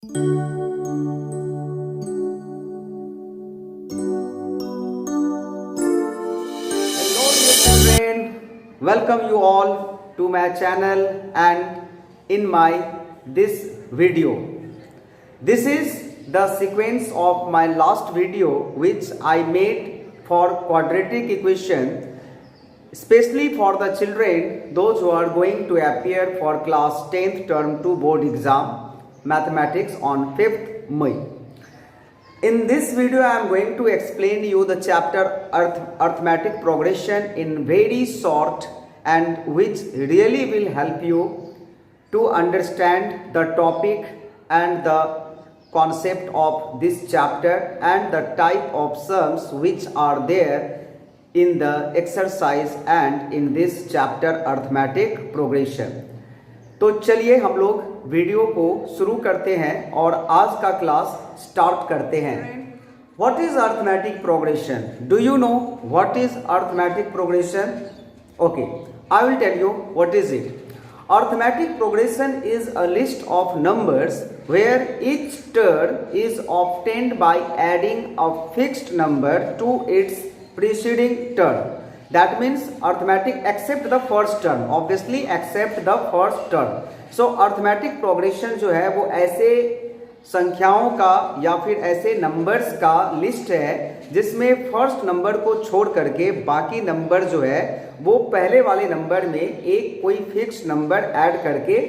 Hello dear children, welcome you all to my channel and in my this video. This is the sequence of my last video which I made for quadratic equation, especially for the children those who are going to appear for class 10th term 2 board exam mathematics on 5th May. In this video, I am going to explain you the chapter arithmetic progression in very short and which really will help you to understand the topic and the concept of this chapter and the type of sums which are there in the exercise and in this chapter arithmetic progression. तो चलिए हम लोग video को शुरू करते हैं और आज का क्लास स्टार्ट करते हैं. What is arithmetic progression? Do you know what is arithmetic progression? Okay, I will tell you what is it. Arithmetic progression is a list of numbers where each term is obtained by adding a fixed number to its preceding term. That means arithmetic except the first term, obviously except the first term. So arithmetic progression जो है वो ऐसे संख्याओं का या फिर ऐसे numbers का लिस्ट है जिसमें फर्स्ट नंबर को छोड़ करके बाकी नंबर जो है वो पहले वाले नंबर में एक कोई फिक्स नंबर ऐड करके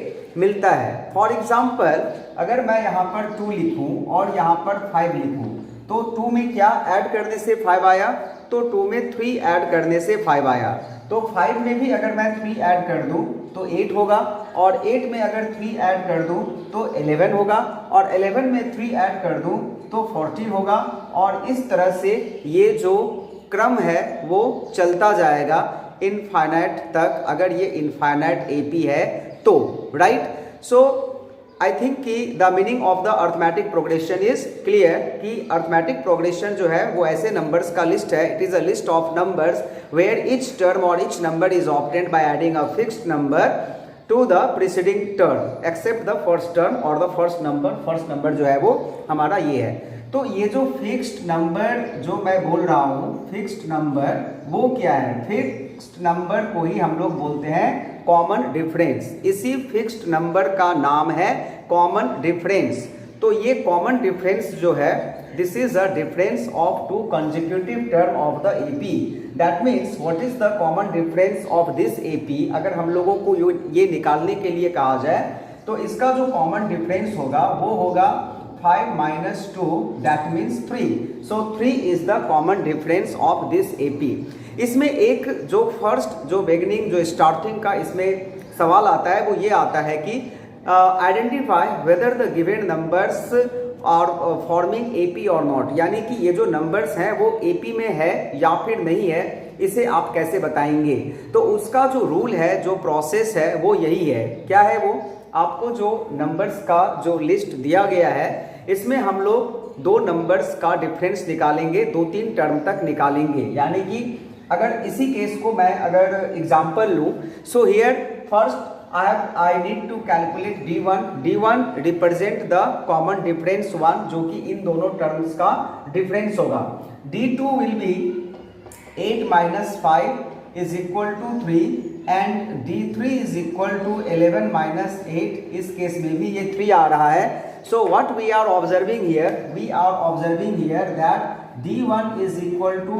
मिलता है. फॉर एग्जाम्पल अगर मैं यहाँ पर 2 लिखूं और यहाँ पर 5 लिखूं तो 2 में क्या ऐड करने से 5 आया, तो 2 में 3 ऐड करने से 5 आया. तो 5 में भी अगर मैं 3 ऐड कर दूं तो 8 होगा और 8 में अगर 3 ऐड कर दूं तो 11 होगा और 11 में 3 ऐड कर दूं तो 14 होगा. और इस तरह से ये जो क्रम है वो चलता जाएगा इनफाइनाइट तक, अगर ये इनफाइनाइट एपी है तो, राइट. सो आई थिंक कि the meaning of the arithmetic progression is clear कि अरिथमेटिक प्रोग्रेशन जो है वो ऐसे नंबर्स का लिस्ट है. It is a list of numbers where each term और each number is obtained by adding a fixed number to the preceding term except the first term और the first number जो है वो हमारा ये है. तो ये जो फिक्स्ड नंबर जो मैं बोल रहा हूँ, फिक्स्ड नंबर वो क्या है? फिक्स्ड नंबर को ही हम लोग बोलते हैं कॉमन डिफरेंस. इसी फिक्स्ड नंबर का नाम है कॉमन डिफरेंस. तो ये कॉमन डिफरेंस जो है this is a difference of 2 consecutive term of the AP. That means what is the common difference of this AP. अगर हम लोगों को ये निकालने के लिए कहा जाए तो इसका जो कॉमन डिफरेंस होगा वो होगा 5 minus 2, that means 3. So 3 is the common difference of this AP. इसमें एक जो फर्स्ट जो बिगिनिंग जो स्टार्टिंग का इसमें सवाल आता है वो ये आता है कि identify whether the given numbers are forming AP और नॉट. यानी कि ये जो नंबर्स हैं वो एपी में है या फिर नहीं है, इसे आप कैसे बताएंगे. तो उसका जो रूल है, जो प्रोसेस है वो यही है. क्या है वो? आपको जो नंबर्स का जो लिस्ट दिया गया है इसमें हम लोग 2 नंबर्स का डिफरेंस निकालेंगे, 2-3 टर्म तक निकालेंगे. यानी कि अगर इसी केस को मैं अगर एग्जांपल लूं, so here first I need to calculate D1. D1 represent the common difference 1 जो कि इन दोनों टर्म्स का डिफरेंस होगा. D2 will be 8 minus 5 is equal to 3 and D3 is equal to 11 minus 8. इस केस में भी ये 3 आ रहा है. So what we are observing here? We are observing here that D1 is equal to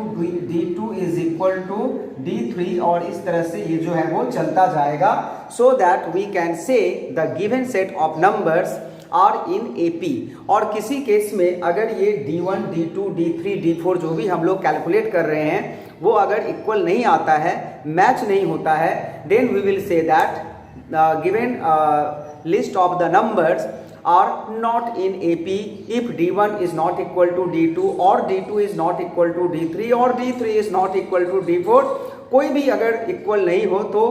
D2 is equal to D3 और इस तरह से ये जो है वो चलता जाएगा. So that we can say the given set of numbers are in AP. और किसी केस में अगर ये D1, D2, D3, D4 जो भी हम लोग कैलकुलेट कर रहे हैं वो अगर इक्वल नहीं आता है, मैच नहीं होता है, then we will say that given list of the numbers are not in AP if D1 is not equal to D2 or D2 is not equal to D3 or D3 is not equal to D4. कोई भी अगर equal नहीं हो तो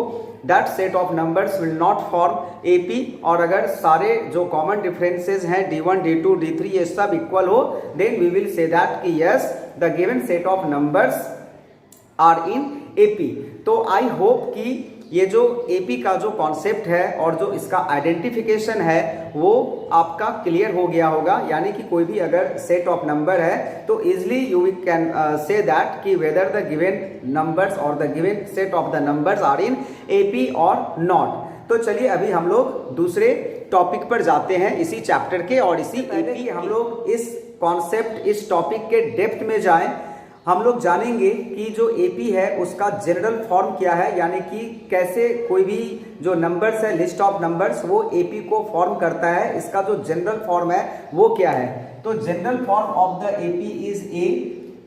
that set of numbers will not form AP. और अगर सारे जो कॉमन डिफरेंसेस हैं D1, D2, D3 ये सब इक्वल हो then we will say that कि yes the given set of numbers are in AP. तो I hope कि ये जो एपी का जो कॉन्सेप्ट है और जो इसका आइडेंटिफिकेशन है वो आपका क्लियर हो गया होगा। यानी कि कोई भी अगर सेट ऑफ नंबर है तो easily you can say that कि whether the given numbers or the given set of the numbers are in AP और नॉट। तो चलिए अभी हम लोग दूसरे टॉपिक पर जाते हैं इसी चैप्टर के, और इसी एपी हम लोग इस कॉन्सेप्ट इस टॉपिक के डेप्थ में जाएं। हम लोग जानेंगे कि जो एपी है उसका जनरल फॉर्म क्या है, यानी कि कैसे कोई भी जो नंबर्स है लिस्ट ऑफ नंबर्स वो एपी को फॉर्म करता है, इसका जो जनरल फॉर्म है वो क्या है। तो general form of the AP is a,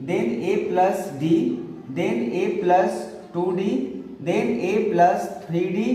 then a plus d, then a plus 2d, then a plus 3d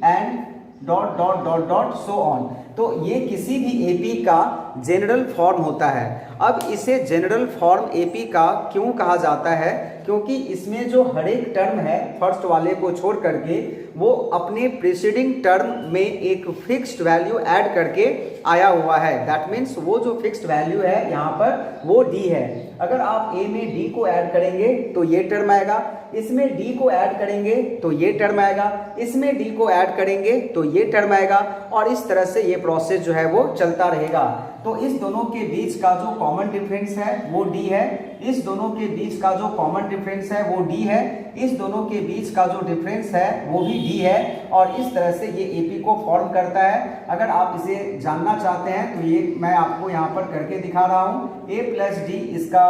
and dot dot dot dot so on. तो ये किसी भी एपी का जनरल फॉर्म होता है। अब इसे जनरल फॉर्म एपी का क्यों कहा जाता है, क्योंकि इसमें जो हर एक टर्म है फर्स्ट वाले को छोड़ करके वो अपने प्रीसीडिंग टर्म में एक फिक्स्ड वैल्यू ऐड करके आया हुआ है। दैट मीन्स वो जो फिक्स्ड वैल्यू है यहाँ पर वो डी है। अगर आप ए में डी को ऐड करेंगे तो ये टर्म आएगा, इसमें डी को ऐड करेंगे तो ये टर्म आएगा, इसमें डी को ऐड करेंगे तो ये टर्म आएगा, और इस तरह से ये प्रोसेस जो है वो चलता रहेगा। तो इस दोनों के बीच का जो कॉमन डिफरेंस है वो डी है, इस दोनों के बीच का जो कॉमन डिफरेंस है वो डी है, इस दोनों के बीच का जो डिफरेंस है वो भी डी है, और इस तरह से ये एपी को फॉर्म करता है। अगर आप इसे जानना चाहते हैं तो ये मैं आपको यहाँ पर करके दिखा रहा हूँ। ए प्लस डी इसका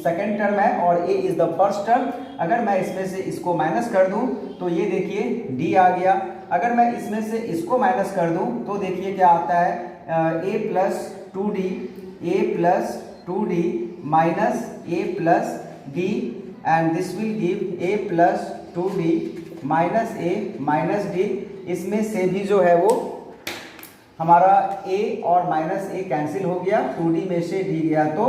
सेकेंड टर्म है और ए इज द फर्स्ट टर्म। अगर मैं इसमें से इसको माइनस कर दूं तो ये देखिए डी आ गया। अगर मैं इसमें से इसको माइनस कर दूं तो देखिए क्या आता है, A plus 2d, A plus 2d minus A plus D, and this will give A plus 2d minus A minus D. इसमें से भी जो है वो हमारा a और माइनस ए कैंसिल हो गया, 2d में से d गया तो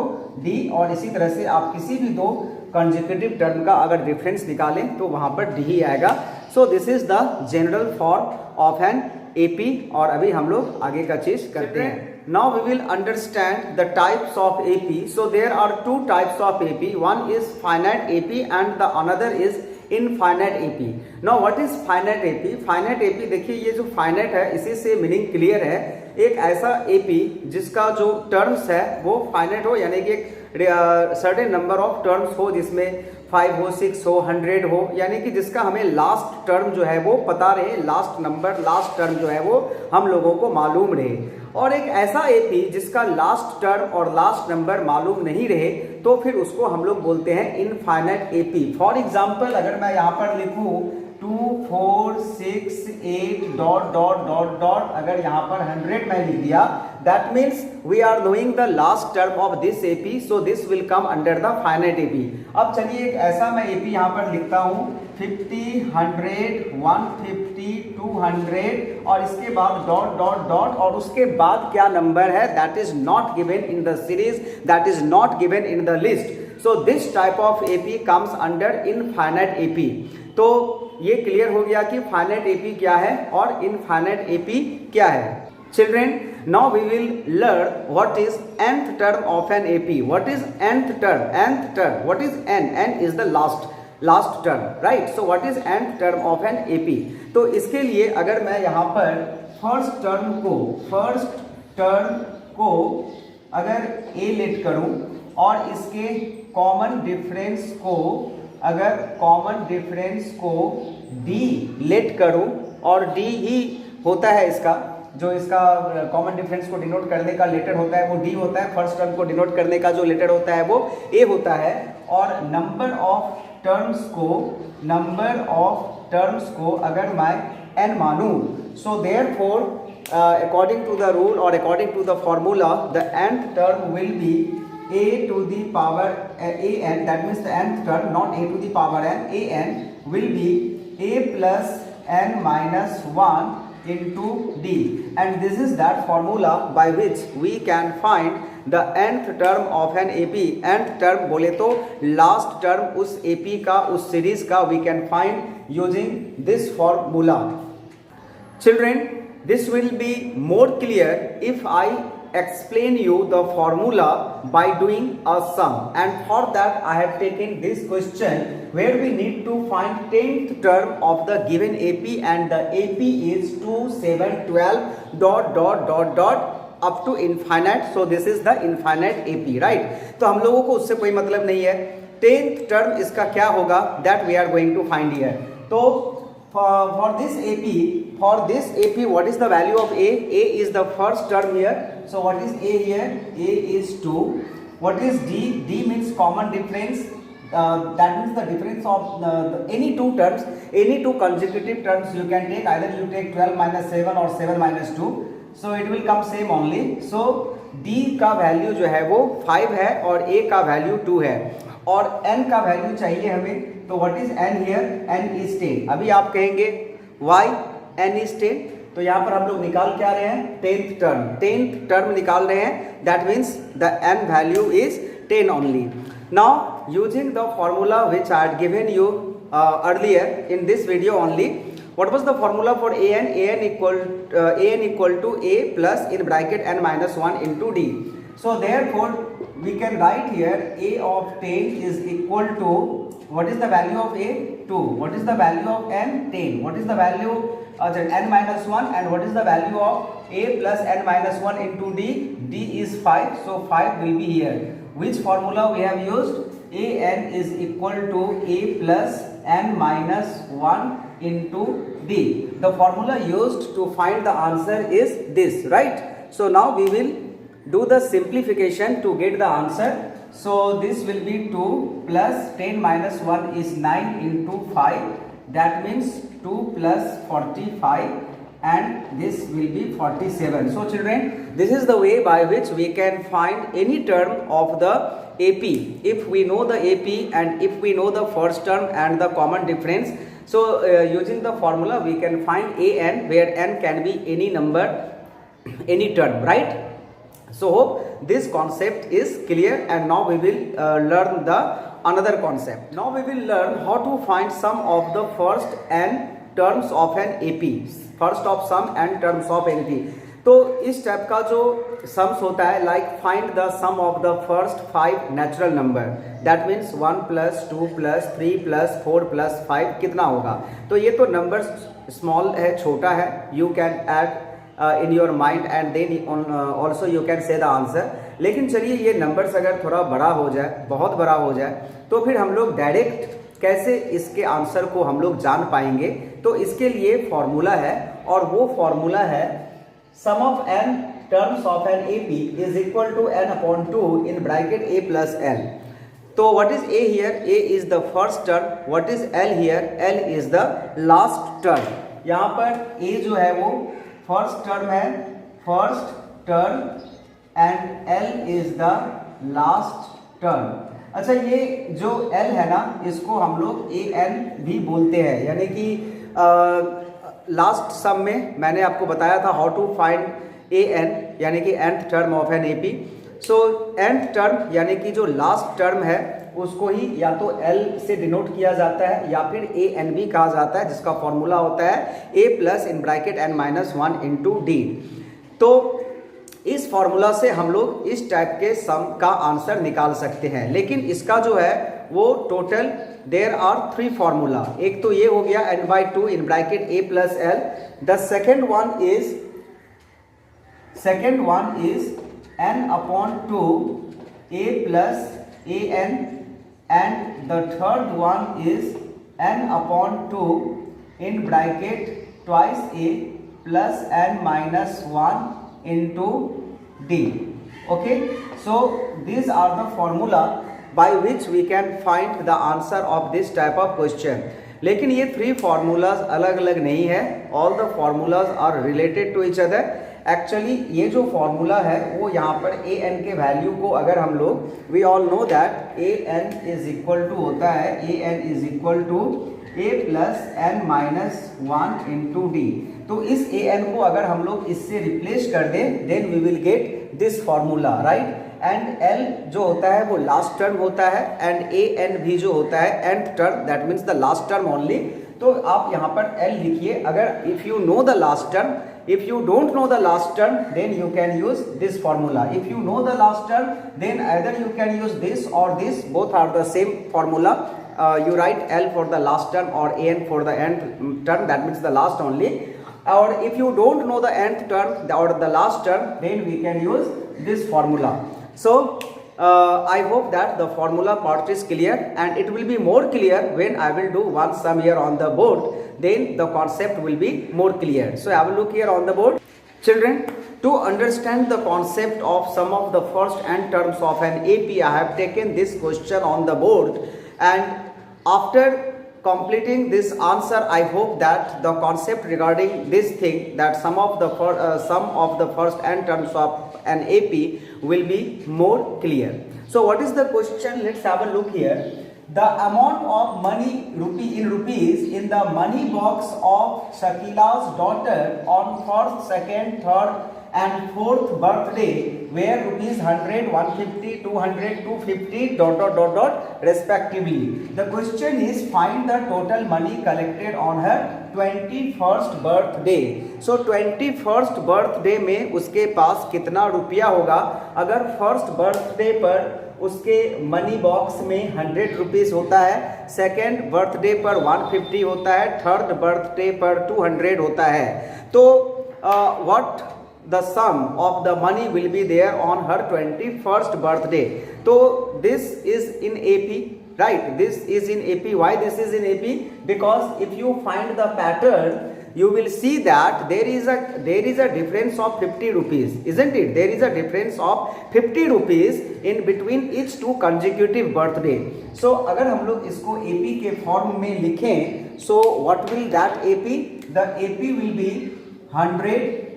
d, और इसी तरह से आप किसी भी दो कंसेक्यूटिव टर्म का अगर डिफरेंस निकालें तो वहां पर d ही आएगा। So this is the general form of an AP, और अभी हम लोग आगे का चीज करते हैं। Now we will understand the types of AP. So there are two types of AP. One is finite AP and the another is infinite AP. Now what is finite AP? Finite AP देखिए ये जो finite है इसी से meaning clear है, एक ऐसा AP जिसका जो टर्म्स है वो फाइनाइट हो, यानी कि एक सर्टेन नंबर ऑफ टर्म्स हो जिसमें 5 हो, 6 हो, 100 हो, यानी कि जिसका हमें लास्ट टर्म जो है वो पता रहे, लास्ट नंबर लास्ट टर्म जो है वो हम लोगों को मालूम रहे। और एक ऐसा एपी जिसका लास्ट टर्म और लास्ट नंबर मालूम नहीं रहे तो फिर उसको हम लोग बोलते हैं इनफाइनाइट एपी। फॉर एग्जाम्पल अगर मैं यहाँ पर लिखूं 2 4 6 8 डॉट डॉट डॉट डॉट, अगर यहाँ पर 100 मैं लिख दिया, that means we are knowing the last term of this AP, so this will come under the finite AP. अब चलिए एक ऐसा मैं एपी यहाँ पर लिखता हूँ 50 100 150 200, और इसके बाद डॉट डॉट डॉट, और उसके बाद क्या नंबर है that is not given in the series, that is not given in the list. So this type of AP comes under infinite AP. तो ये क्लियर हो गया कि फाइनाइट एपी क्या है और इनफाइनाइट एपी क्या है। Children, now we will learn what is nth term of an AP. What is nth term? Nth term. What is n? N is the last term, right? So what is nth term of an AP? तो इसके लिए अगर मैं यहाँ पर first term को अगर a late करूँ और इसके कॉमन डिफरेंस को d लेट करूँ, और d ही होता है इसका जो इसका कॉमन डिफरेंस को डिनोट करने का लेटर होता है वो d होता है, फर्स्ट टर्म को डिनोट करने का जो लेटर होता है वो a होता है, और नंबर ऑफ टर्म्स को अगर मैं n मानूं, so therefore according to the rule और according to the formula the nth term will be a to the power an, that means the nth term, not a to the power n, an will be a plus n minus 1 into d, and this is that formula by which we can find the nth term of an AP. nth term बोले तो last term उस AP का, उस series का we can find using this formula. Children, this will be more clear if I explain you the formula by doing a sum, and for that I have taken this question where we need to find 10th term of the given AP, and the AP is 2 7 12 dot dot dot dot up to infinite. So this is the infinite AP, right? तो हम लोगों को उससे कोई मतलब नहीं है. 10th term इसका क्या होगा, that we are going to find here. तो for this AP, what is the value of A? A is the first term here. So what is A here? A is 2. What is D? D means common difference. That means the difference of any two terms, any two consecutive terms you can take. Either you take 12 minus 7 or 7 minus 2. So it will come same only. So D का value जो है वो 5 है और A का value 2 है, और N का वैल्यू चाहिए हमें. तो what is N here? N is 10. अभी आप कहेंगे why N इज 10? तो यहाँ पर हम लोग निकाल क्या रहे हैं? 10th term निकाल रहे हैं. That means the N value is 10 only. Now using the formula which I had given you earlier in this video only, what was the formula for an? An equal to A plus in bracket n minus 1 into D. So therefore we can write here A of 10 is equal to, what is the value of A? 2. What is the value of N? 10. What is the value n minus 1, and what is the value of A plus n minus 1 into D? D is 5, so 5 will be here. Which formula we have used? An is equal to A plus n minus 1 into D. The formula used to find the answer is this, right? So now we will do the simplification to get the answer. So this will be 2 plus 10 minus 1 is 9 into 5. That means 2 plus 45, and this will be 47. So children, this is the way by which we can find any term of the AP. If we know the AP and if we know the first term and the common difference, so using the formula we can find An, where N can be any number, any term, right? So hope this concept is clear, and now we will learn the another concept. Now we will learn how to find sum of the first n terms of an AP. First of sum and terms of AP. तो इस type का जो sums होता है, like find the sum of the first 5 natural number. That means 1 plus 2 plus 3 plus 4 plus 5 कितना होगा. तो ये तो नंबर स्मॉल है, छोटा है. You can add in your mind and then also you can say the answer. लेकिन चलिए ये नंबर्स अगर थोड़ा बड़ा हो जाए, बहुत बड़ा हो जाए, तो फिर हम लोग डायरेक्ट कैसे इसके आंसर को हम लोग जान पाएंगे. तो इसके लिए फॉर्मूला है, और वो फॉर्मूला है sum of n terms of an AP is equal to n upon 2 in bracket A plus L. So what is A here? A is the first term. What is L here? L is the last term. यहाँ पर A जो है वो first term है, first term, and L is the last term. अच्छा, ये जो L है ना, इसको हम लोग AN भी बोलते हैं. यानी कि लास्ट सम में मैंने आपको बताया था हाउ टू फाइंड An, यानी कि nth term of an AP. So nth term यानी कि जो लास्ट टर्म है उसको ही या तो L से डिनोट किया जाता है या फिर An भी कहा जाता है, जिसका फॉर्मूला होता है A plus in bracket n minus 1 into D. तो इस फॉर्मूला से हम लोग इस टाइप के सम का आंसर निकाल सकते हैं. लेकिन इसका जो है वो टोटल देयर आर 3 फार्मूला. एक तो ये हो गया n/2 in bracket A plus L. The second one is n upon 2 A plus An, and the third one is n upon 2 in bracket twice A plus n minus 1 into D. Okay, so these are the formula by which we can find the answer of this type of question. लेकिन ये 3 formulas अलग अलग नहीं है. all the formulas are related to each other. Actually ये जो formula है वो यहाँ पर An के वैल्यू को अगर हम लोग, we all know that An is equal to होता है, An is equal to A plus n minus 1 into d. तो इस An को अगर हम लोग इससे रिप्लेस कर दें, then we will get this formula, right. And L जो होता है वो लास्ट टर्म होता है, एंड An भी जो होता है nth term, that means the last term only. तो आप यहाँ पर L लिखिए. अगर if you know the last term if you don't know the last term, then you can use this formula. If you know the last term, then either you can use this or this, both are the same formula. You write L for the last term or N for the nth term, that means the last only. Or if you don't know the nth term or the last term, then we can use this formula. So I hope that the formula part is clear, and it will be more clear when I will do one sum here on the board. Then the concept will be more clear. So have a look here on the board. Children, to understand the concept of sum of the first n terms of an AP, I have taken this question on the board, and after completing this answer, I hope that the concept regarding this thing, that sum of the first n terms of an AP will be more clear. So what is the question? Let's have a look here. The amount of money in rupees in the money box of Shakila's daughter on first, second, third and fourth birthday were rupees 100, 150, 200, 250 ... respectively. The question is, find the total money collected on her 21st birthday. So 21st birthday में उसके पास कितना रुपया होगा? अगर first birthday पर उसके money box में 100 rupees होता है, सेकेंड बर्थडे पर 150 होता है, थर्ड बर्थडे पर 200 होता है, तो what the sum of the money will be there on her 21st birthday. So this is in AP, right? This is in AP. Why this is in AP? Because if you find the pattern, you will see that there is a difference of 50 rupees, isn't it? There is a difference of 50 rupees in between each two consecutive birthday. So अगर हम लोग इसको AP के form में लिखें, so what will that AP? The AP will be 100,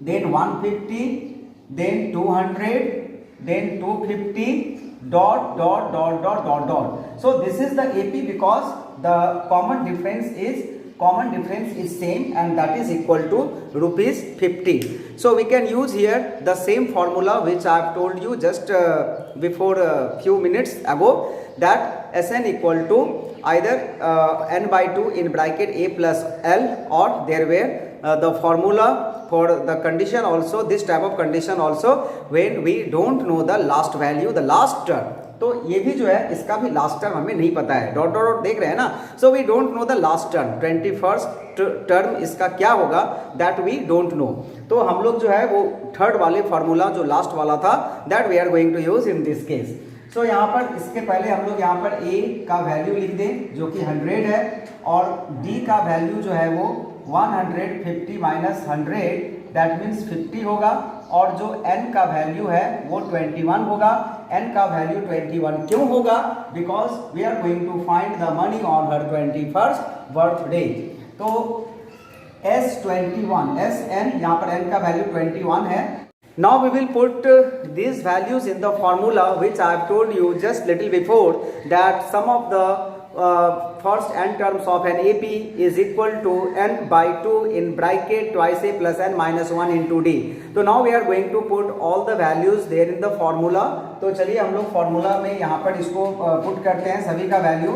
then 150, then 200, then 250 ... So this is the AP because the common difference is same, and that is equal to rupees 50. So we can use here the same formula which I have told you just before a few minutes ago, that Sn equal to either n by 2 in bracket A plus L, or there were the formula for the condition also, this type of condition also, when we don't know the last value, the last term. तो ये भी जो है, इसका भी last term हमें नहीं पता है, डॉट डॉट डॉट देख रहे हैं ना. So we don't know the last term, 21st term इसका क्या होगा, दैट वी डोंट नो. तो हम लोग जो है वो थर्ड वाले फार्मूला जो लास्ट वाला था, that we are going to use in this case. So यहाँ पर इसके पहले हम लोग यहाँ पर A का वैल्यू लिख दें जो कि 100 है, और D का वैल्यू जो है वो 150 माइनस 100, दैट मीन्स 50 होगा, और जो n का वैल्यू है वो 21 होगा. n का वैल्यू 21 क्यों होगा? Because we are going to find the money on her 21st birthday. तो S21, Sn, यहाँ पर n का वैल्यू 21 है. Now we will put these values in the formula which I have told you just little before, that sum of the first n terms of an AP is equal to n by 2 in bracket twice A plus n minus 1 into D. So now we are going to put all the values there in the formula. तो चलिए हम लोग formula में यहाँ पर इसको put करते हैं सभी का वैल्यू.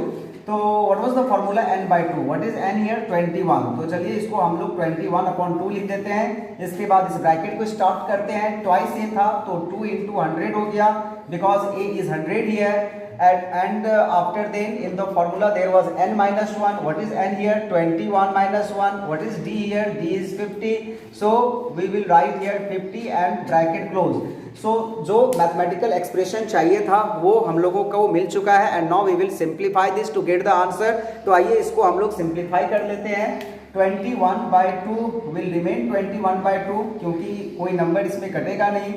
तो what was the formula? n by 2. What is n here? 21. तो चलिए इसको हम लोग 21/2 लिख देते हैं. इसके बाद इस ब्रैकेट को स्टार्ट करते हैं. ट्वाइस ए था तो 2 into 100 हो गया, because A is 100 here. And after then in the formula there was n minus 1. What is n here? 21 minus 1. What is D here? D is 50. So we will write here 50 and bracket close. So जो mathematical expression चाहिए था वो हम लोगों को मिल चुका है, and now we will simplify this to get the answer. तो आइए इसको हम लोग सिंप्लीफाई कर लेते हैं. 21/2 विल रिमेन 21/2, क्योंकि कोई नंबर इसमें कटेगा नहीं.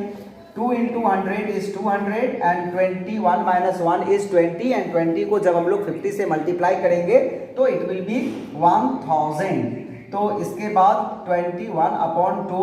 2 into 100 is 200 and 21 minus 1 is 20, and 20 को जब हम लोग 50 से मल्टीप्लाई करेंगे तो इट विल बी 1000. तो इसके बाद 21/2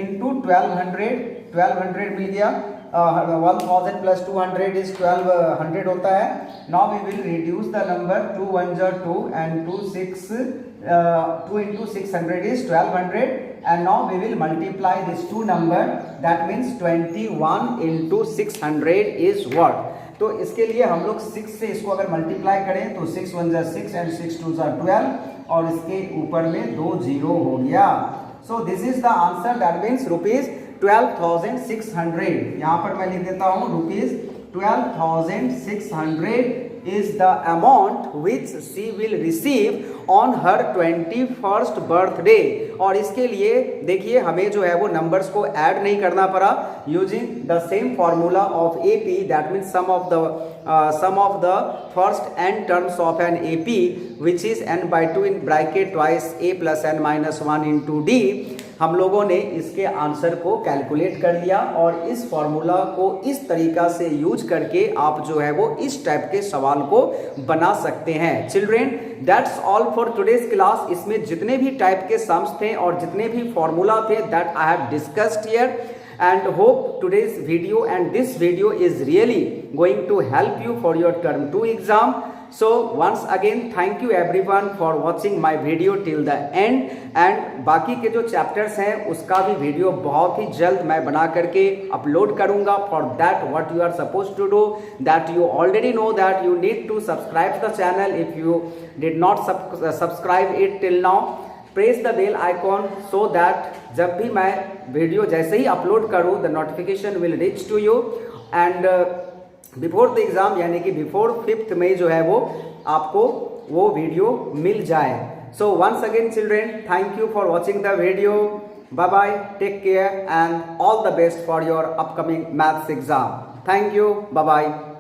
into 1200 मिल गया. 1000 plus 200 is 1200 होता है. Now we will reduce the number. 2 1 are 2 and 2 into 600 is 1200, and now we will multiply these two number. That means 21 into 600 is what? तो इसके लिए हम लोग 6 से इसको अगर मल्टीप्लाई करें तो 6 1 are 6 and 6 2 are 12, और इसके ऊपर में 2 0 हो गया. So this is the answer, that means rupees 12,600। यहाँ पर मैं लिख देता हूँ rupees 12,600 is the amount which she will receive on her 21st birthday। और इसके लिए देखिए हमें जो है वो नंबर्स को ऐड नहीं करना पड़ा, using the same formula of AP, that means sum of the first n terms of an AP which is n/2 in bracket twice a plus n minus 1 into d। हम लोगों ने इसके answer को calculate कर लिया और इस formula को इस तरीका से यूज करके आप जो है वो इस टाइप के सवाल को बना सकते हैं। Children, that's all for today's class. इसमें जितने भी टाइप के सम्स थे और जितने भी फॉर्मूला थे that I have discussed here, and hope today's video and this video is really going to help you for your term 2 exam। So once again thank you everyone for watching my video till the end, and बाकी के जो chapters हैं उसका भी video बहुत ही जल्द मैं बना करके अपलोड करूंगा। For that what you are supposed to do, that you already know that you need to subscribe the channel if you did not subscribe it till now। Press the bell icon so that जब भी मैं video जैसे ही upload करूँ the notification will reach to you, and before the exam यानी कि before 5th मई जो है वो आपको वो वीडियो मिल जाए। So once again children, thank you for watching the video. Bye bye, take care and all the best for your upcoming maths exam. Thank you, bye bye.